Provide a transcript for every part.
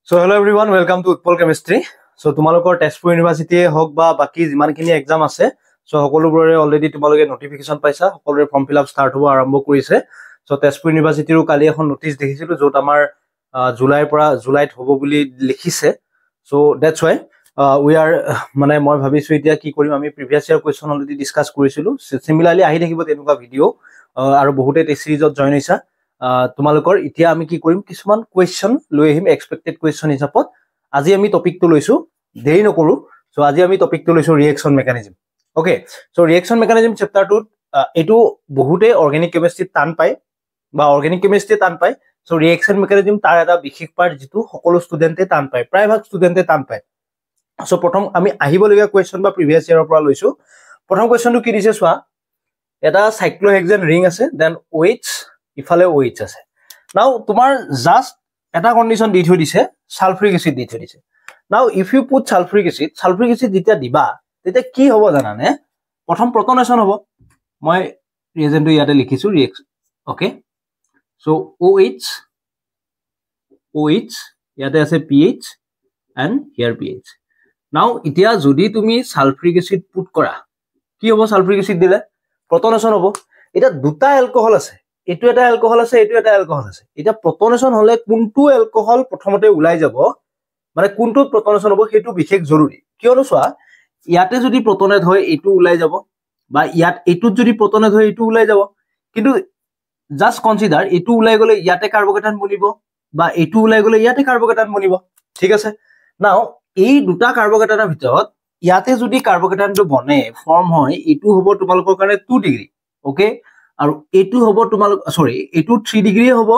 So hello everyone, welcome to Utpal Chemistry. So tomorrow Tezpur University hok ba baki jiman kini exam ase. So hokolubore already tomorrow notification paisa, hokolore form fill up start hobo arambo korise. So Tezpur University ru kali ekhon notice dekhisilu jot amar July pora July hobo boli likhise. So that's why we are mane moi bhabisu etia ki korim ami previous year question already discuss korisilu. Similarly ahi থাকিব tenuka video aru bahute te series ot join hoisa. তোমালোকৰ ইতিয়া আমি কি কৰিম কিছুমান question লৈ আহিম expected question হিচাপত আজি আমি টপিকটো লৈছো দেৰি নকৰো সো আজি আমি টপিকটো লৈছো reaction mechanism okay so reaction mechanism chapter 2 এটো বহুতে অৰ্গেনিক কেমিষ্ট্ৰি টান পায় বা অৰ্গেনিক কেমিষ্ট্ৰি টান পায় সো ৰিএকচন মেকানিজম তাৰ এটা বিশেষ পাৰ্ট যেটো সকলো ষ্টুডেন্টে টান পায় প্ৰায়ভাগ ষ্টুডেন্টে টান পায় সো প্ৰথম আমি আহিবলগীয়া কোৱেশ্চন বা প্ৰিভিয়াস ইয়াৰৰ পৰা লৈছো প্ৰথম কোৱেশ্চনটো কি দিছে চোৱা এটা সাইক্লোহেক্সেন ৰিং আছে দেন OH ইফালে OH আছে নাও তোমাৰ জাস্ট এটা কন্ডিশন দি থৈ দিছে সালফ্ৰিক এসিড দি থৈ দিছে now if you put sulphuric acid যেতিয়া দিবা তেতিয়া কি হ'ব জানানে প্ৰথম প্ৰটনেশন হ'ব মই ৰিএজেন্টটো ইয়াতে লিখিছো ৰিএক্স ওকে সো OH ইয়াতে আছে pH and here pH নাও এতিয়া যদি তুমি সালফ্ৰিক এসিড পুট কৰা কি হ'ব সালফ্ৰিক এসিড দিলে প্ৰটনেশন হ'ব এটা দুটা এলকহল আছে এটো এটা এলকহল আছে এটো এটা এলকহল আছে এটা প্ৰটনেশন হলে কোনটো এলকহল প্ৰথমতে উলাই যাব মানে কোনটো প্ৰটনেশন হ'ব হেতু বিশেষ জৰুৰী কিয়নো সোৱা ইয়াতে যদি প্ৰটনেট হয় এটো উলাই যাব বা ইয়াত এটো যদি প্ৰটনেট হয় এটো উলাই যাব কিন্তু জাস্ট কনসিডাৰ এটো উলাই গলে ইয়াতে কাৰ্বকেটান বনিব বা এটো উলাই গলে ইয়াতে কাৰ্বকেটান বনিব ঠিক আছে নাও এই দুটা কাৰ্বকেটানৰ ভিতৰত ইয়াতে যদি কাৰ্বকেটানটো বনে ফৰ্ম হয় এটো হ'ব তোমালোকৰ কাৰণে 2 ডিগ্ৰী ওকে আৰু এটো হ'ব তোমালোক সৰি এটো 3 ডিগ্ৰী হ'ব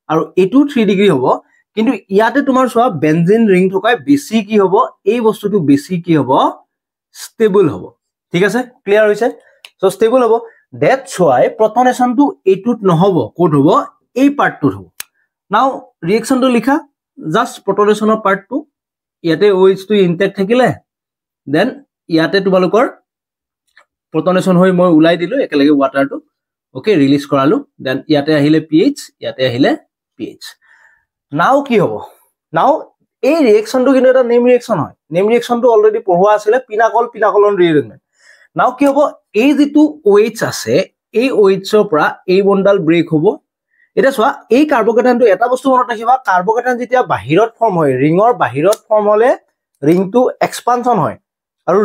আৰু এটো 3 ডিগ্ৰী হ'ব কিন্তু ইয়াতে তোমাৰ সোৱা বেনজিন ৰিং থকাই বেছি কি হ'ব এই বস্তুটো বেছি কি হ'ব ষ্টেবল হ'ব ঠিক আছে ক্লিয়াৰ হৈছে সো ষ্টেবল হ'ব দ্যাটস হোৱাই প্ৰটনেশনটো এটোত নহব কোড হ'ব এই পাৰ্টটো হ'ব নাও ৰিএকচনটো লিখা জাস্ট প্ৰটনেশনৰ পাৰ্টটো ইয়াতে OH টো ইনটেক্ট থাকিলে দেন ইয়াতে তোমালোকৰ প্ৰটনেশন হৈ মই উলাই দিলো একেলগে ওয়াটাৰটো ওকে ৰিলিজ কৰালো দেন ইয়াতে আহিলে pH ইয়াতে আহিলে pH নাও কি হ'ব নাও এই ৰিএকচনটো কিন্তু এটা নেম ৰিএকচন হয় নেম ৰিএকচনটো অলৰেডি পঢ়োৱা আছিল পিনাকলন ৰিএৰেঞ্জমেন্ট নাও কি হ'ব এই যেটো OH আছে এই OH ৰ পৰা এই বন্ডাল ব্ৰেক হ'ব এটা সোৱা এই কাৰ্বকেটানটো এটা বস্তু মনত ৰাখিবা কাৰ্বকেটান যেতিয়া বাহিৰত ফৰ্ম হয় ৰিঙৰ বাহিৰত ফৰ্ম হলে ৰিংটো এক্সপানশন হয় আৰু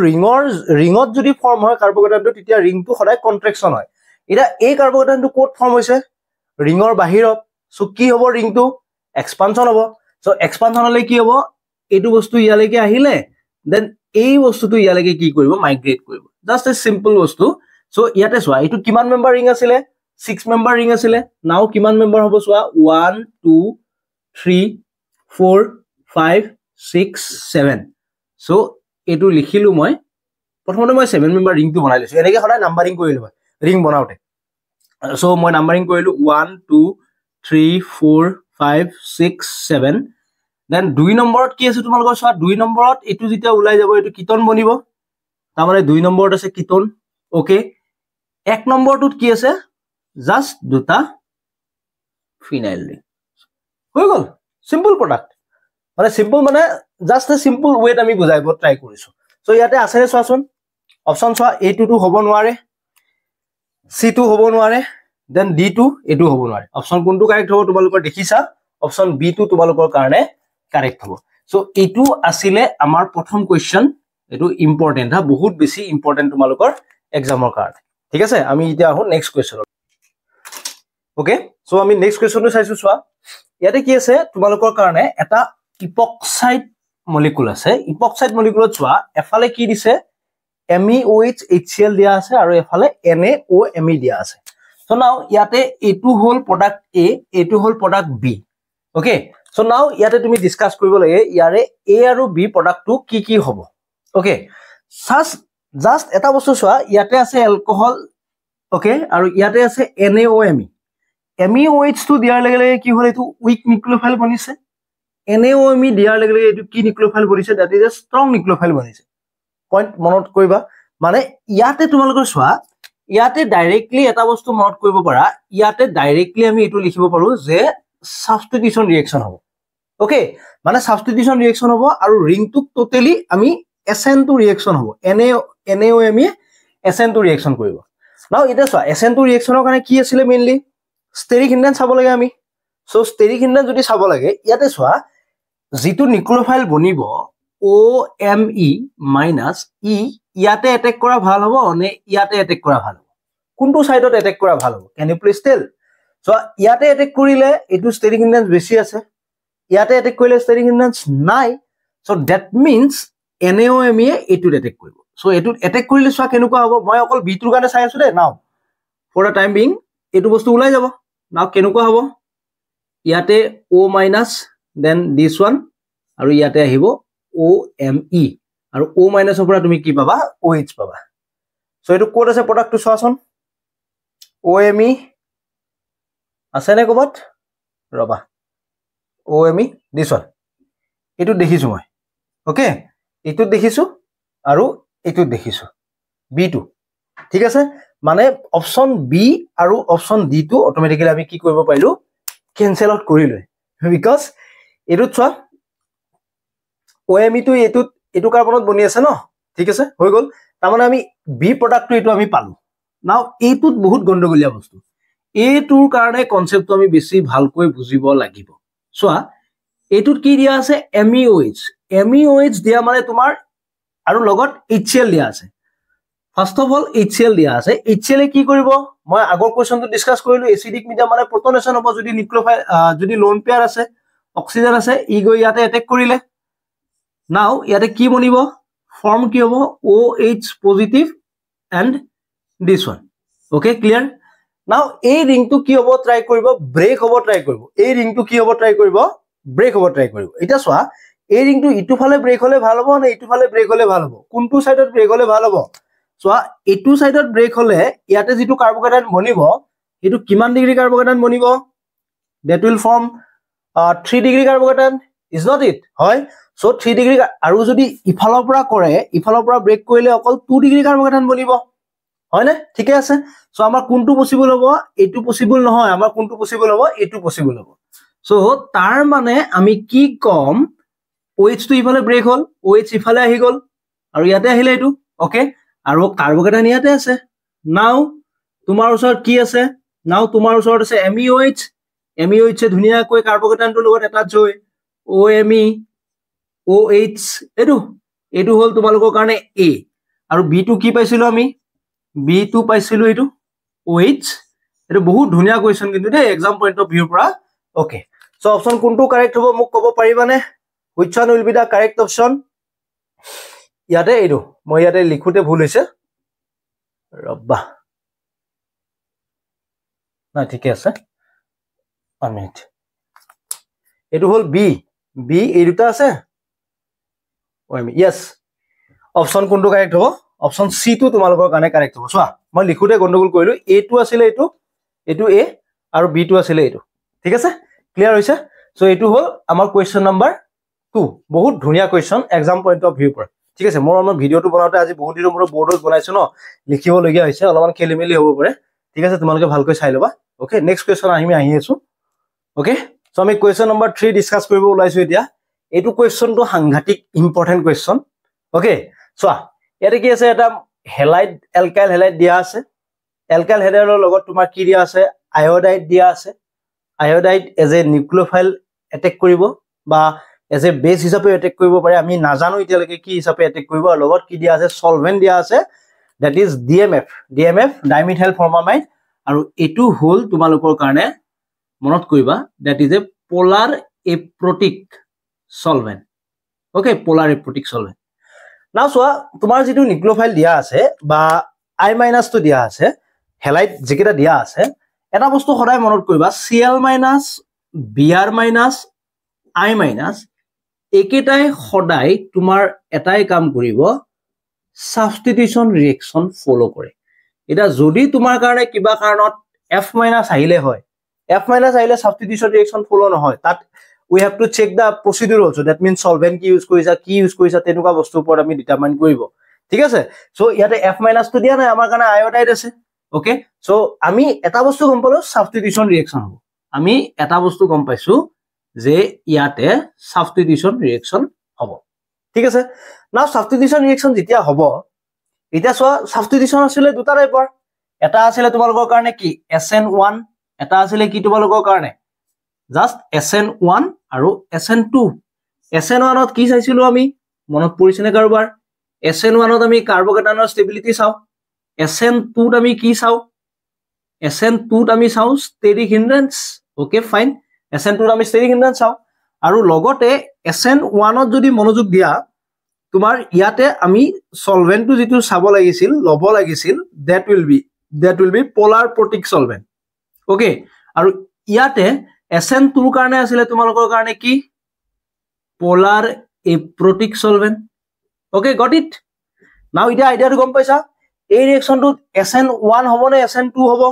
ৰিঙত যদি ফৰ্ম হয় কাৰ্বকেটানটো তেতিয়া ৰিংটো সদায় কন্ট্ৰেকশন হয় এটা এই কাৰ্বকেটানটো কোড ফৰ্ম হৈছে ৰিঙৰ বাহিৰত সো কি হ'ব ৰিংটো এক্সপানশন হ'ব সো এক্সপানশন হলে কি হ'ব এটো বস্তু ইয়ালৈকে আহিলে দেন এই বস্তুটো ইয়ালৈকে কি কৰিব মাইগ্ৰেট কৰিব জাস্ট এ সিম্পল বস্তু সো ইয়াতে সোৱা এটো কিমান মেম্বাৰ ৰিং আছিল 6 মেম্বাৰ ৰিং আছিল নাও কিমান মেম্বাৰ হ'ব সোৱা 1 2 3 4 5 6 7 সো এটো লিখিলো মই প্ৰথমতে মই 7 মেম্বাৰ ৰিংটো বনাই লৈছো এনেকে সদায় নাম্বাৰিং কৰিলো ৰিং বনাওতে সো মই নাম্বাৰিং কৰিলো 1 2 3 4 5 6 7 দেন 2 নম্বৰত কি আছে তোমালোকৰ সোৱা 2 নম্বৰত এটো যেতিয়া উলাই যাব এটো কিটন বনিব তাৰমানে 2 নম্বৰত আছে কিটন ওকে 1 নম্বৰটোত কি আছে জাস্ট দুটা ফিনাইল ৰিং হৈ গল সিম্পল প্ৰডাক্ট মানে সিম্পল মানে জাস্ট এ সিম্পল ওয়েট আমি বুজাইব ট্ৰাই কৰিছো সো ইয়াতে আছে সোৱাচোন অপচন সোৱা A2 টো হ'ব নোৱাৰে C2 হ'ব নোৱাৰে দেন D2 এটো হ'ব নোৱাৰে অপচন কোনটো কাৰেক্ট হ'ব তোমালোকৰ দেখিছা অপচন B2 তোমালোকৰ কাৰণে কাৰেক্ট হ'ব সো এটো আছিল আমাৰ প্ৰথম কোৱেশ্চন এটো ইম্পৰ্টেন্ট হা বহুত বেছি ইম্পৰ্টেন্ট তোমালোকৰ এক্সামৰ কাৰণে ঠিক আছে আমি এতিয়া আহো নেক্সট কোৱেশ্চন ওকে সো আমি নেক্সট কোৱেশ্চনটো চাইছো সোৱা ইয়াতে কি আছে তোমালোকৰ কাৰণে এটা ইপক্সাইড মলিকুল আছে ইপক্সাইড মলিকুলত সোৱা এফালে কি দিছে MEOH HCl দিয়া আছে আৰু এফালে NaOMe দিয়া আছে সো নাও ইয়াতে এটো হল প্ৰডাক্ট A এটো হল product B okay so now ইয়াতে তুমি ডিসকাস কৰিব লাগে ইয়াৰে A আৰু B প্ৰডাক্টটো কি হ'ব ওকে জাস্ট এটা বস্তু সোৱা ইয়াতে আছে এলকহল ওকে আৰু ইয়াতে আছে NaOMe MEOH টো দিয়াৰ লগে লগে কি হল এটো উইক নিউক্লিওফাইল বনিছে NaOMe দিয়াৰ লগে লগে এটো কি নিউক্লিওফাইল বনিছে that is a strong nucleophile বনিছে পইণ্ট মনত কৰিবা মানে ইয়াতে তোমালোকৰ সোৱা ইয়াতে ডাইৰেক্টলি এটা বস্তু মনত কৰিব পাৰা ইয়াতে ডাইৰেক্টলি আমি এটো লিখিব পাৰো যে সাবস্টিটিউশন ৰিঅ্যাকশন হ'ব ওকে মানে সাবস্টিটিউশন ৰিএকচন হ'ব আৰু ৰিংটোক টোটালি আমি SN2 ৰিএকচন হ'ব NaOMe SN2 ৰিএকচন কৰিব নাও এটা চোৱা SN2 ৰিএকচনৰ কাৰণে কি আছিল মেইনলি ষ্টেৰিক ইন্ডেন্স চাব লাগে আমি সো ষ্টেৰিক ইন্ডেন্স যদি চাব লাগে ইয়াতে চোৱা যেটো নিউক্লিওফাইল বনিব OMe - E ইয়াতে এটেক কৰা ভাল হ'ব নে ইয়াতে এটেক কৰা ভাল হ'ব কোনটো সাইডত এটেক কৰা ভাল হ'ব can you please tell so ইয়াতে এটেক কৰিলে এটো ষ্টেৰিক ইন্ডেন্স বেছি আছে ইয়াতে এটেক কৰিলে ষ্টেৰিক ইন্ডেন্স নাই সো দ্যাট মিন্স NaOMe এটো এটেক কৰিব সো এটো এটেক কৰিলে সোৱা কেনেকুৱা হ'ব মই অকল বি টোৰ কাৰণে চাই আছো দে নাও ফৰ দা টাইম বিং এটো বস্তু ওলাই যাব নাও কেনেকুৱা হ'ব ইয়াতে O minus then this one আৰু ইয়াতে আহিব OMe আৰু O মাইনাসৰ পৰা তুমি কি পাবা OH পাবা সো এটো কোড আছে প্ৰডাক্টটো চোৱাচোন OMe আছে নে কবত ৰবা OMe দিস ওয়ান এটো দেখিছো মই ওকে এটো দেখিছো আৰু এটো দেখিছো B2 ঠিক আছে মানে অপশন বি আৰু অপশন ডি টো অটোমেটিক্যালি আমি কি কৰিব পাৰিলো ক্যান্সেল আউট কৰি লৈ বিকজ এটো চোৱা OMe টো এটো কাৰ্বনত বনি আছে ন ঠিক আছে হৈ গল তাৰ মানে আমি বি প্ৰডাক্টটো এটো আমি পালো নাও এইটোত বহুত গণ্ডগোলীয়া বস্তু এইটোৰ কাৰণে কনসেপ্টটো আমি বেছি ভালকৈ বুজিব লাগিব চোৱা এইটোত কি দিয়া আছে MEOH দিয়া মানে তোমাৰ আৰু লগত HCl দিয়া আছে ফাৰ্স্ট অফ অল HCl দিয়া আছে HCl কি কৰিব মই আগৰ কোৱেশ্চনটো ডিসকাস কৰিলো এসিডিক মিডিয়াম মানে প্ৰটনেশন হ'ব যদি নিউক্লিওফাইল যদি লোন পেয়াৰ আছে অক্সিজেন আছে ই গৈ ইয়াতে এটেক কৰিলে নাও ইয়াতে কি বনিব ফৰ্ম কি হ'ব OH positive and this one okay clear now এই ৰিংটো কি হ'ব ট্ৰাই কৰিব ব্ৰেক হ'ব ট্ৰাই কৰিব এই ৰিংটো কি হ'ব ট্ৰাই কৰিব ব্ৰেক হ'ব ট্ৰাই কৰিব এটা চোৱা এই ৰিংটো ইটো ফালে ব্ৰেক হলে ভাল হ'ব না ইটো ফালে ব্ৰেক হলে ভাল হ'ব কোনটো সাইডত ব্ৰেক হলে ভাল হ'ব সো এটু সাইডত ব্ৰেক হলে ইয়াতে যেটো কাৰ্বকেটাইন বনিব এটু কিমান ডিগ্ৰী কাৰ্বকেটাইন বনিব that will form 3 degree carbocation is not it হয় সো 3 ডিগ্ৰী আৰু যদি ইফালৰ পৰা কৰে ইফালৰ পৰা ব্ৰেক কৰিলে অকল 2 ডিগ্ৰী কাৰ্বকেটাইন বনিব হয় না ঠিকে আছে সো আমাৰ কোনটো পসিবল হ'ব এটু পসিবল নহয় আমাৰ কোনটো পসিবল হ'ব এটু পসিবল হ'ব সো তাৰ মানে আমি কি কম OH টো ইফালে ব্ৰেক হল OH ইফালে আহি গল আৰু ইয়াতে আহিলে এটু ওকে আৰু কাৰ্বকেটাইন ইয়াতে আছে নাও তোমাৰ ওচৰত কি আছে নাও তোমাৰ ওচৰত আছে MEOH ধুনিয়াকৈ কাৰ্বকেটাইনটোৰ লগত এটাচ হৈ OMe OH এটু হল তোমালোকৰ কাৰণে A আৰু B2 কি পাইছিলো আমি B2 পাইছিলো এটু OH এটু বহুত ধুনিয়া কোৱেশ্চন কিন্তু দে एग्जाम পইণ্ট অফ ভিউ পৰা ওকে সো অপচন কোনটো কাৰেক্ট হ'ব মোক ক'ব পাৰিবানে which one will be the correct option ইয়াতে এটু মই ইয়াতে লিখোতে ভুল হৈছে ৰব্বা না ঠিক আছে 1 মিনিট এটু হল B এই দুটা আছে OMe yes অপচন কোনটো কাৰেক্ট হ'ব অপচন সি টো তোমালোকৰ কাৰণে কাৰেক্ট হ'ব চোৱা মই লিখোতে গণ্ডগোল কৰিলো A2 আছিল এটু A আৰু B2 আছিল এটু ঠিক আছে ক্লিয়াৰ হৈছে সো এটু হল আমাৰ কোৱেশ্চন নম্বৰ 2 বহুত ধুনিয়া question exam point of view পৰা ঠিক আছে মোৰ ভিডিওটো বনাওতে আজি বহুত দিনৰ মোৰ বৰ্ডত বনাইছো ন লিখিব লগিয়া হৈছে অলপমান খেলিমেলি হ'ব পাৰে ঠিক আছে তোমালোকে ভালকৈ চাই লবা ওকে নেক্সট কোৱেশ্চন আহি আছো ওকে সো আমি কোৱেশ্চন নম্বৰ 3 ডিসকাস কৰিব ওলাইছো এতিয়া এটু কোৱেশ্চনটো সাংঘাতিক ইম্পৰ্টেন্ট কোৱেশ্চন ওকে চোৱা ইয়াতে কি আছে এটা হেলাইড এলকাইল হেলাইড দিয়া আছে এলকাইল হেলাইডৰ লগত তোমাৰ কি দিয়া আছে আয়োডাইড দিয়া আছে iodide as a nucleophile attack কৰিব বা এজ এ বেস হিচাপে এটেক কৰিব পাৰে আমি নাজানো ইতিয়ালৈকে কি হিচাপে এটেক কৰিব আৰু লগত কি দিয়া আছে সলভেন্ট দিয়া আছে that is DMF ডাইমিথাইল ফৰ্মামাইড আৰু এটু হল তোমালোকৰ কাৰণে মনত কৰিবা that is a polar aprotic solvent okay polar aprotic solvent নাও সোয়া তোমাৰ যেটো নিউক্লিওফাইল দিয়া আছে বা I- টো দিয়া আছে হেলাইড যেকেটা দিয়া আছে এটা বস্তু সদায় মনত কৰিবা Cl- Br- I- একেটাই সদায় তোমাৰ এটাই কাম কৰিব সাবস্টিটিউশন ৰিএকচন ফলো কৰে এটা যদি তোমাৰ কাৰণে কিবা কাৰণত F- আহিলে হয় F- আহিলে সাবস্টিটিউশন ৰিএকচন ফলো নহয় তাত we have to check the procedure also that means solvent কি ইউজ কৰিছা তেনুকা বস্তু ওপৰত আমি ডিটাৰমাইন কৰিব ঠিক আছে সো ইয়াতে F- টো দিয়া নাই আমাৰ কাৰণে আয়োডাইড আছে ওকে সো আমি এটা বস্তু গম পালো সাবস্টিটিউশন ৰিএকচন হ'ব আমি এটা বস্তু গম পাইছো যে ইয়াতে সাবস্টিটিউশন ৰিএকচন হ'ব ঠিক আছে নাও সাবস্টিটিউশন ৰিএকচন যেতিয়া হ'ব এতিয়া চোৱা সাবস্টিটিউশন আছিল দুটা টাইপৰ এটা আছিল তোমালোকৰ কাৰণে কি SN1 এটা আছিল কি তোমালোকৰ কাৰণে জাস্ট SN1 আৰু SN2 SN1 ত কি চাইছিলো আমি মনত পৰিছেনে কাৰোবাৰ SN1 ত আমি কাৰ্বকেটানৰ ষ্টেবিলিটি চাও SN2 ত আমি কি চাও SN2 ত আমি চাও ষ্টেৰিক হিন্ড্ৰেন্স ওকে ফাইন SN2 ত আমি ষ্টেৰিক হিন্ড্ৰেন্স চাও আৰু লগতে SN1 ত যদি মনোযোগ দিয়া তোমাৰ ইয়াতে আমি সলভেন্টটো যেটো চাব লাগিছিল লব লাগিছিল that will be polar protic solvent okay আৰু ইয়াতে SN2 ৰ কাৰণে আছিল তোমালোকৰ কাৰণে কি polar aprotic solvent okay got it now ida idea to গম পাইছা এই ৰিএকচনটো SN1 হ'ব নে SN2 হ'ব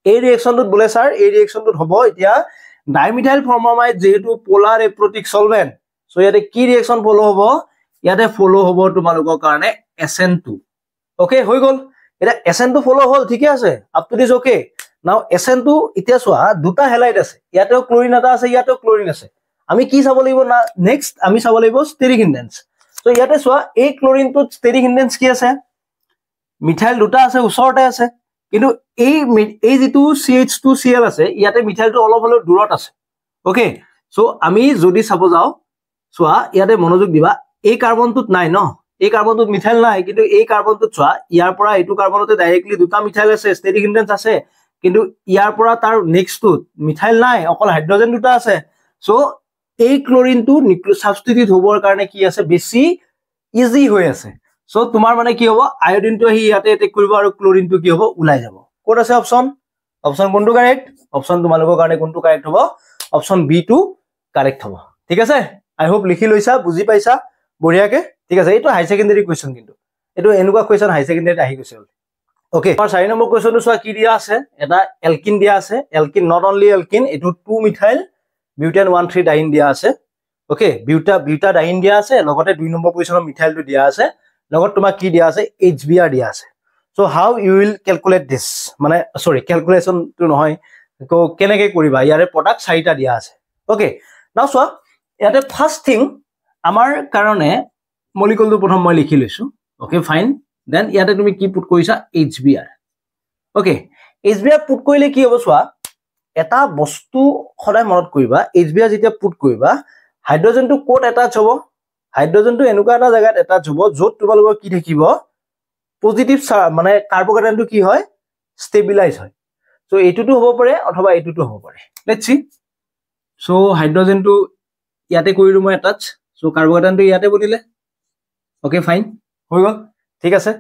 এই ৰিএকচনটো বলে স্যাৰ এই ৰিএকচনটো হ'ব এতিয়া ডাইমিথাইল ফৰ্মামাইড যেহেতু polar aprotic solvent সো ইয়াতে কি ৰিএকচন ফলো হ'ব ইয়াতে ফলো হ'ব তোমালোকৰ কাৰণে SN2 okay হৈ গল এটা SN2 ফলো হল ঠিকে আছে up to this okay now SN2 এতিয়া চোৱা দুটা হেলাইট আছে ইয়াতেও ক্লোৰিন এটা আছে ইয়াতেও ক্লোৰিন আছে আমি কি চাব লাগিব না নেক্সট আমি চাব লাগিব ষ্টেৰিক হিন্ড্ৰেন্স সো ইয়াতে চোৱা এই ক্লোৰিনটো ষ্টেৰিক হিন্ড্ৰেন্স কি আছে মিথাইল দুটা আছে ওচৰতে আছে কিন্তু এই যেটো CH2Cl আছে ইয়াতে মিথাইলটো অলপ হলো দূৰত আছে ওকে সো আমি যদি চাব যাও চোৱা ইয়াতে মনোযোগ দিবা এই কাৰ্বনটোত নাই ন এই কাৰ্বনটোত মিথাইল নাই কিন্তু এই কাৰ্বনটোত চোৱা ইয়াৰ পৰা এইটো কাৰ্বনতে ডাইৰেক্টলি দুটা মিথাইল আছে ষ্টেৰিক হিন্ড্ৰেন্স আছে কিন্তু ইয়াৰ পৰা তাৰ নেক্সটটোত মিথাইল নাই অকল হাইড্ৰোজেন দুটা আছে সো এই ক্লোৰিনটো সাবস্টিটিউট হ'বৰ কাৰণে কি আছে বেছি ইজি হৈ আছে সো তোমাৰ মানে কি হ'ব আয়োডিনটো আহি ইয়াতে এটেক কৰিব আৰু ক্লোৰিনটো কি হ'ব উলাই যাব কোড আছে অপচন কোনটো কাৰেক্ট অপচন তোমালোকৰ কাৰণে কোনটো কাৰেক্ট হ'ব অপচন বি টো কাৰেক্ট হ'ব ঠিক আছে আই হোপ লিখি লৈছা বুজি পাইছা বঢ়িয়াকে ঠিক আছে এইটো হাই সেকেন্ডাৰী কোৱেশ্চন কিন্তু এইটো এনেকুৱা কোৱেশ্চন হাই সেকেন্ডাৰীত আহি গৈছে ওকে আমাৰ 4 নম্বৰ কোৱেশ্চনটো চোৱা কি দিয়া আছে এটা এলকিন দিয়া আছে এলকিন নট অনলি এলকিন এটো 2 মিথাইল বিউটেন 1,3 ডাইন দিয়া আছে ওকে বিউটা ডাইন দিয়া আছে লগতে 2 নম্বৰ পজিশনৰ মিথাইলটো দিয়া আছে লগত তোমাক কি দিয়া আছে HBr দিয়া আছে so how you will calculate this মানে সৰি ক্যালকুলেশন টু নহয় কো কেনেকে কৰিবা ইয়াৰে প্ৰডাক্ট 4টা দিয়া আছে ওকে নাও সো ইয়াতে ফাৰ্স্ট থিং আমাৰ কাৰণে মলিকুলটো প্ৰথম মই লিখি লৈছো ওকে ফাইন দেন ইয়াতে তুমি কি পুট কৰিছা HBr ওকে HBr পুট কৰিলে কি হ'ব চোৱা এটা বস্তু খৰাই মনত কৰিবা HBr যেতিয়া পুট কৰিবা হাইড্ৰোজেনটো কোট এটাচ হ'ব হাইড্ৰোজেনটো এনেকুৱা এটা জায়গাত এটাচ হ'ব যত তোমালোকৰ কি থাকিব পজিটিভ মানে কাৰ্বকেটানটো কি হয় ষ্টেবিলাইজ হয় সো এইটোটো হ'ব পাৰে অথবা এইটোটো হ'ব পাৰে লেটস সি সো হাইড্ৰোজেনটো ইয়াতে কৰিলো মই এটাচ সো কাৰ্বকেটানটো ইয়াতে বনিলে ওকে ফাইন হৈ গল ঠিক আছে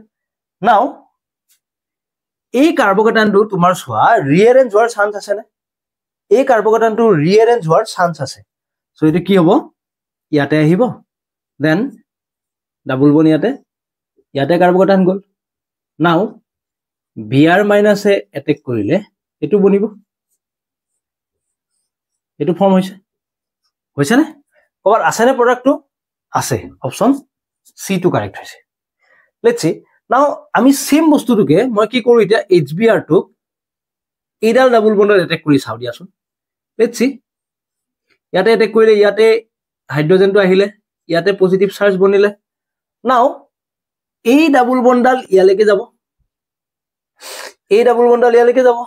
নাও এই কাৰ্বকেটানটো তোমাৰ সোৱা ৰিএৰেঞ্জ হোৱাৰ চান্স আছে নে এই কাৰ্বকেটানটো ৰিএৰেঞ্জ হোৱাৰ চান্স আছে সো এটো কি হ'ব ইয়াতে আহিব দেন ডাবল বন ইয়াতে কাৰ্বকেটান গল নাও Br মাইনাস এ এটেক কৰিলে এটো বনিব এটো ফৰ্ম হৈছে নে কবাৰ আছে নে প্ৰডাক্টটো আছে অপচন সি টু কাৰেক্ট হৈছে লেটস সি নাও আমি সেম বস্তুটোকে মই কি কৰো এটা HBr টো এডাল ডাবল বন্ডত এটেক কৰি চাও দিয়াছোন লেটস সি ইয়াতে এটেক কৰিলে ইয়াতে হাইড্ৰোজেনটো আহিলে ইয়াতে পজিটিভ চাৰ্জ বনিলে নাও এই ডাবল বন্ডাল ইয়ালৈকে যাব এই ডাবল বন্ডাল ইয়ালৈকে যাব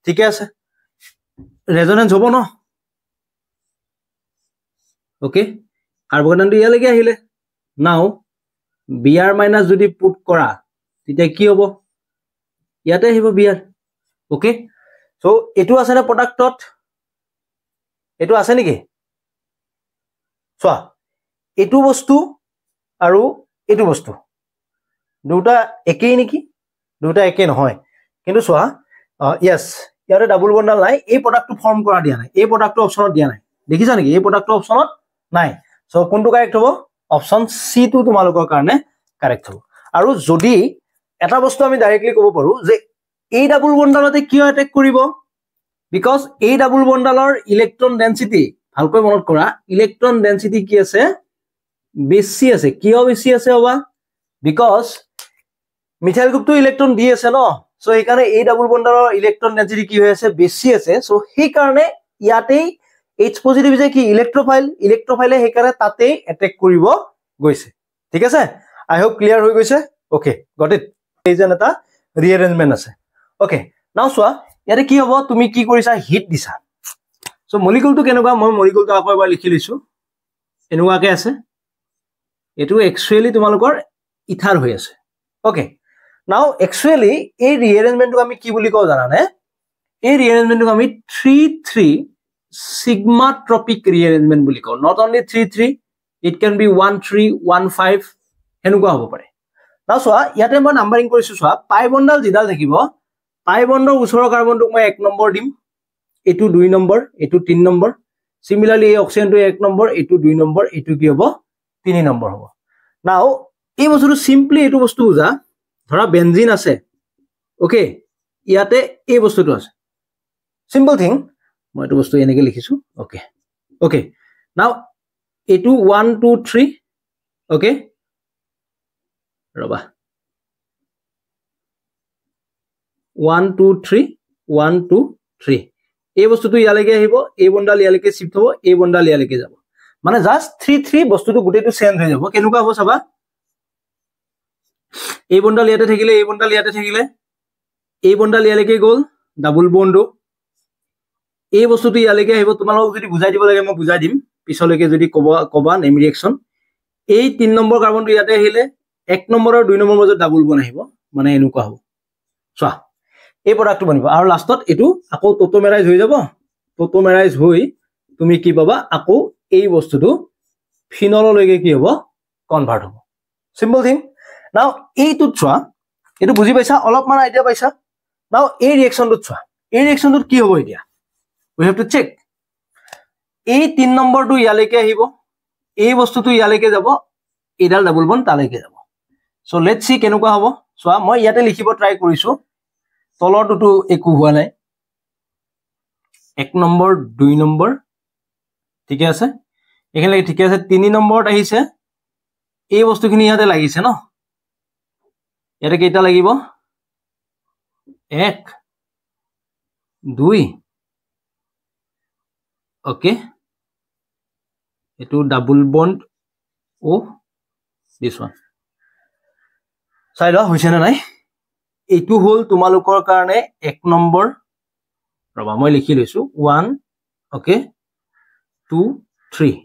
ঠিক আছে ৰেজোনেন্স হ'ব ন ওকে কাৰ্বকেটানটো ইয়ালৈকে আহিলে নাও Br মাইনাস যদি পুট কৰা তেতিয়া কি হ'ব ইয়াতে আহিব Br ওকে সো এটো আছে না প্ৰডাক্টত এটো আছে নেকি চোৱা এটো বস্তু আৰু এটো বস্তু দুটা একেই নেকি দুটা একে নহয় কিন্তু চোৱা ইয়েস ইয়াৰে ডাবল বন্ডাল নাই এই প্ৰডাক্টটো ফৰ্ম কৰা দিয়া নাই এই প্ৰডাক্টটো অপচনত দিয়া নাই দেখিছা নেকি এই প্ৰডাক্টটো অপচনত নাই সো কোনটো কাৰেক্ট হ'ব অপচন সি টু তোমালোকৰ কাৰণে কাৰেক্ট হ'ব আৰু যদি এটা বস্তু আমি ডাইৰেক্টলি ক'ব পাৰো যে এই ডাবল বন্ডালতে কিয় এটেক কৰিব বিকজ এই ডাবল বন্ডালৰ ইলেক্ট্ৰন ডেন্সিটি ভালকৈ মনত কৰা ইলেক্ট্ৰন ডেন্সিটি কি আছে বেছি আছে কিয় বেছি আছে হবা বিকজ মিথাইল গ্ৰুপটো ইলেক্ট্ৰন দি আছে ন সো এই কাৰণে এই ডাবল বন্ডালৰ ইলেক্ট্ৰন ডেন্সিটি কি হৈ আছে বেছি আছে সো সেই কাৰণে ইয়াতেই H পজিটিভ যে কি ইলেক্ট্ৰোফাইলে হেকাৰে তাতে অ্যাটাক কৰিব গৈছে ঠিক আছে আই হোপ ক্লিয়াৰ হৈ গৈছে ওকে গট ইট এইজন এটা ৰিঅ্যাৰেঞ্জমেন্ট আছে ওকে নাও সোৱা ইয়াতে কি হ'ব তুমি কি কৰিছা হিট দিছা সো মলিকুলটো কেনেকুৱা মই মলিকুলটো আকৌ এবাৰ লিখি লৈছো এনেকুৱাকে আছে এটো একচুয়ালি তোমালোকৰ ইথাৰ হৈ আছে ওকে নাও একচুয়ালি এই ৰিঅ্যাৰেঞ্জমেন্টটো আমি কি বুলি কওঁ জানানে এই ৰিঅ্যাৰেঞ্জমেন্টটো আমি 3-3 sigmatropic rearrangement বুলি কওঁ not only 3-3 it can be 1-3-1-5 হেনুকা হ'ব পাৰে নাও সোৱা ইয়াতে মই নাম্বাৰিং কৰিছো সোৱা পাই বন্ডাল জিডাল থাকিব পাই বন্ডৰ ওচৰৰ কাৰ্বনটোক মই 1 নম্বৰ দিম এটো 2 নম্বৰ এটো 3 নম্বৰ সিমিলাৰলি এই অক্সিজেনটো 1 নম্বৰ এটো 2 নম্বৰ এটো কি হ'ব 3 নম্বৰ হ'ব নাও এই বস্তুটো সিম্পলি এটো বস্তু বুজা ধৰা বেনজিন আছে ওকে ইয়াতে এই বস্তুটো আছে সিম্পল থিং মই এটো বস্তু এনেকে লিখিছো ওকে ওকে নাও এটো 1 2 3 ওকে ৰবা 1 2 3 1 2 3 এই বস্তুটো ইয়ালৈকে আহিব এই বন্ডাল ইয়ালৈকে শিফট হ'ব এই বন্ডাল ইয়ালৈকে যাব মানে জাস্ট 3 3 বস্তুটো গুটেটো চেঞ্জ হৈ যাব কেনেকুৱা হ'ব চাবা এই বন্ডাল ইয়াতে থাকিলে এই বন্ডাল ইয়াতে থাকিলে এই বন্ডাল ইয়ালৈকে গ'ল ডাবল বন্ড এই বস্তুটো ইয়ালৈকে আহিব তোমালোক যদি বুজাই দিব লাগে মই বুজাই দিম পিছলৈকে যদি কবা নেম ৰিঅ্যাকশন এই 3 নম্বৰ কাৰ্বনটো ইয়াতে আহিলে 1 নম্বৰ আৰু 2 নম্বৰ মাজত ডাবল বন্ড আহিব মানে এনেকুৱা হ'ব চোৱা এই প্ৰডাক্টটো বনিব আৰু লাষ্টত এটো আকৌ টোটোমেৰাইজ হৈ যাব টোটোমেৰাইজ হৈ তুমি কি পাবা আকৌ এই বস্তুটো ফিনললৈকে কি হ'ব কনভাৰ্ট হ'ব সিম্পল থিং নাও এইটো চোৱা এটো বুজি পাইছা অলপ মান আইডিয়া পাইছা নাও এই ৰিঅ্যাকশনটো চোৱা এই ৰিঅ্যাকশনটো কি হ'ব এতিয়া we have to check এই 3 নম্বৰটো ইয়ালৈকে আহিব এই বস্তুটো ইয়ালৈকে যাব এডাল ডাবল বন্ড তালৈকে যাব সো লেটস সি কেনেকুৱা হ'ব চোৱা মই ইয়াতে লিখিব ট্ৰাই কৰিছো তলৰটো একো হোৱা নাই 1 নম্বৰ 2 নম্বৰ ঠিক আছে এখানে ঠিক আছে 3 নম্বৰত আহিছে এই বস্তুখিনি ইয়াতে লাগিছে ন ইয়াতে কেইটা লাগিব 1 2 ওকে এটো ডাবল বন্ড ও দিস ওয়ান চাইলো হৈছে না নাই এটো হল তোমালোকৰ কাৰণে 1 নম্বৰ ৰবা মই লিখি লৈছো 1 ওকে 2 3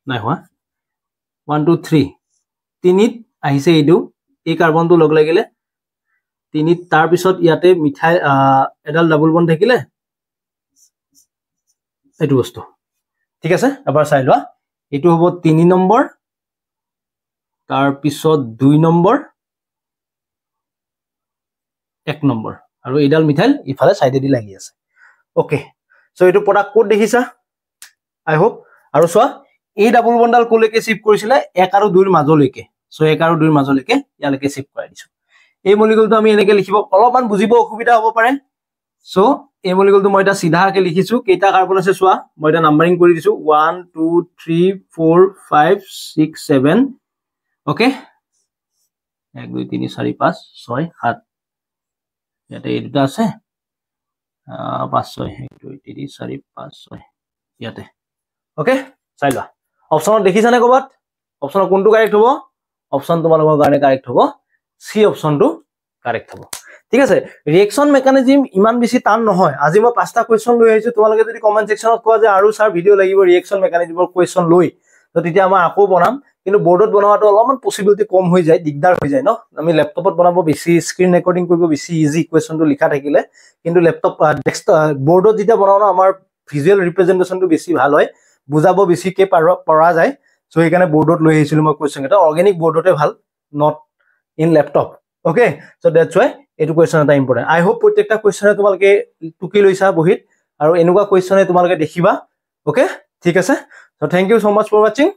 নাই হোৱা 1 2 3 তিনিত আহিছে এটো এই কাৰ্বনটো লগ লাগিলে তিনিত তাৰ পিছত ইয়াতে মিঠাই এডাল ডাবল বন্ড থাকিলে এটো বস্তু ঠিক আছে এবাৰ চাই লোৱা এটো হ'ব 3 নম্বৰ তাৰ পিছত 2 নম্বৰ 1 নম্বৰ আৰু এডাল মিথাইল ইফালে সাইডে দি লাগি আছে ওকে সো এটো প্ৰডাক্ট কোড দেখিছা আই হোপ আৰু সোৱা এই ডাবল বন্ডাল কোলৈকে শিফট কৰিছিলে 1 আৰু 2 ৰ মাজলৈকে সো 1 আৰু 2 ৰ মাজলৈকে ইয়ালৈকে শিফট কৰাই দিছো এই মলিকুলটো আমি এনেকে লিখিব অলপমান বুজিব অসুবিধা হ'ব পাৰে সো এই মলিকুলটো মই এটা সিধাকে লিখিছো কেইটা কাৰ্বন আছে সোৱা মই এটা নাম্বাৰিং কৰি দিছো 1 2 3 4 5 6 7 ওকে 1 2 3 4 5 6 7 ইয়াতে এই দুটা আছে 5 6 1 2 3 4 5 6 ইয়াতে ওকে চাই লোৱা অপচনত দেখিছানে কবাত অপচনৰ কোনটো কাৰেক্ট হ'ব অপচন তোমালোকৰ কাৰণে কাৰেক্ট হ'ব সি অপচনটো কাৰেক্ট হ'ব ঠিক আছে ৰিঅ্যাকশন মেকানিজম ইমান বেছি টান নহয় আজি মই 5টা কোৱেশ্চন লৈ আহিছো তোমালোকে যদি কমেন্ট সেকশনত কোৱা যে আৰু স্যাৰ ভিডিও লাগিব ৰিঅ্যাকশন মেকানিজমৰ কোৱেশ্চন লৈ তো তেতিয়া আমাৰ আকৌ বনাম কিন্তু বোৰ্ডত বনাওটো অলপমান পসিবিলিটি কম হৈ যায় দিগদাৰ হৈ যায় ন আমি ল্যাপটপত বনাব বেছি স্ক্ৰিন ৰেকৰ্ডিং কৰিব বেছি ইজি কোৱেশ্চনটো লিখা থাকিলে কিন্তু ল্যাপটপ ডেস্কটপ বোৰ্ডত যেতিয়া বনাও ন আমাৰ ভিজুৱেল ৰিপ্ৰেজেন্টেশনটো বেছি ভাল হয় বুজাব বেছিকে পৰা যায় সো এইকাৰণে বোৰ্ডত লৈ আহিছিলো মই কোৱেশ্চন এটা অৰ্গেনিক বোৰ্ডতে ভাল not in laptop okay so that's why এটো কোৱেশ্চন এটা ইম্পৰ্টেন্ট আই হোপ প্ৰত্যেকটা কোৱেশ্চনে তোমালোকে টুকি লৈছা বহিত আৰু এনেকুৱা কোৱেশ্চনে তোমালোকে দেখিবা ওকে ঠিক আছে so thank you so much for watching